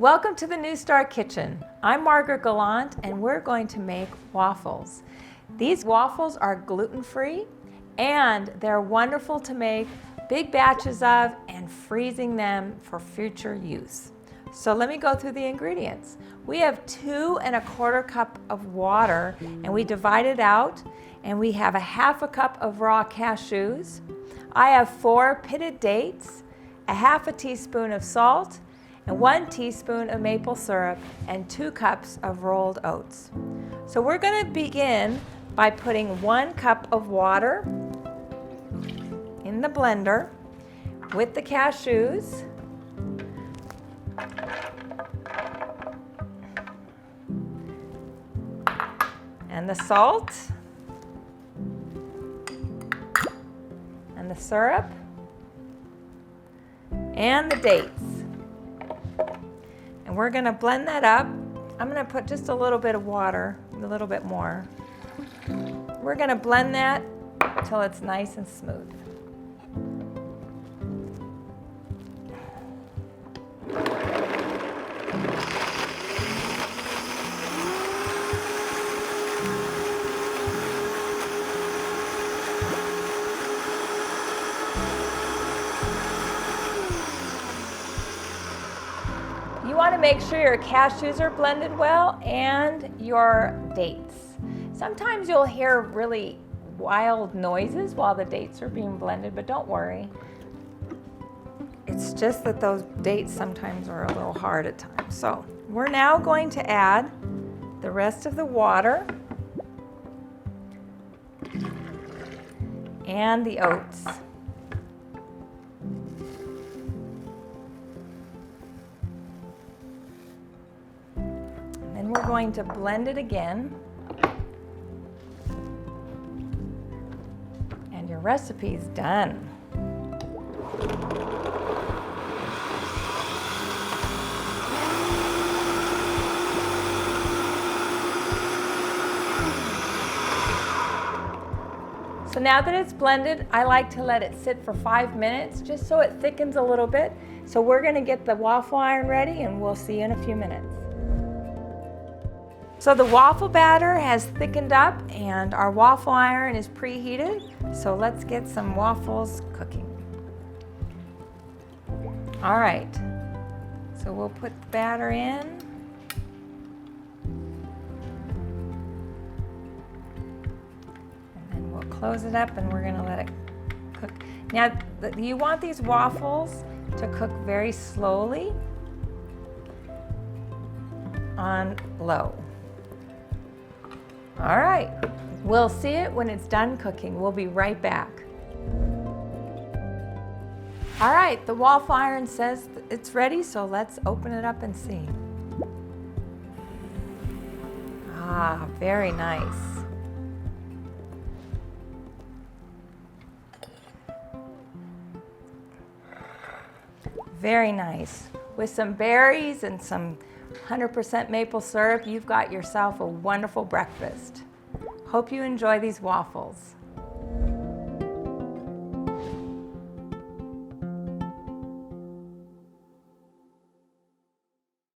Welcome to the NEWSTART kitchen. I'm Margaret Gallant and we're going to make waffles. These waffles are gluten-free and they're wonderful to make big batches of and freezing them for future use. So let me go through the ingredients. We have 2 1/4 cups of water and we divide it out, and we have 1/2 cup of raw cashews. I have 4 pitted dates, 1/2 teaspoon of salt, and 1 teaspoon of maple syrup, and 2 cups of rolled oats. So we're going to begin by putting 1 cup of water in the blender with the cashews. And the salt and the syrup and the dates. And we're going to blend that up. I'm going to put just a little bit of water, a little bit more. We're going to blend that until it's nice and smooth. You want to make sure your cashews are blended well and your dates. Sometimes you'll hear really wild noises while the dates are being blended, but don't worry. It's just that those dates sometimes are a little hard at times. So we're now going to add the rest of the water and the oats. We're going to blend it again, and your recipe's done. So now that it's blended, I like to let it sit for 5 minutes just so it thickens a little bit. So we're going to get the waffle iron ready and we'll see you in a few minutes. So the waffle batter has thickened up and our waffle iron is preheated. So let's get some waffles cooking. All right, so we'll put the batter in. And then we'll close it up and we're gonna let it cook. Now, you want these waffles to cook very slowly on low. All right, we'll see it when it's done cooking. We'll be right back. All right, the waffle iron says it's ready, so let's open it up and see. Ah, very nice. Very nice. With some berries and some 100% maple syrup, you've got yourself a wonderful breakfast. Hope you enjoy these waffles.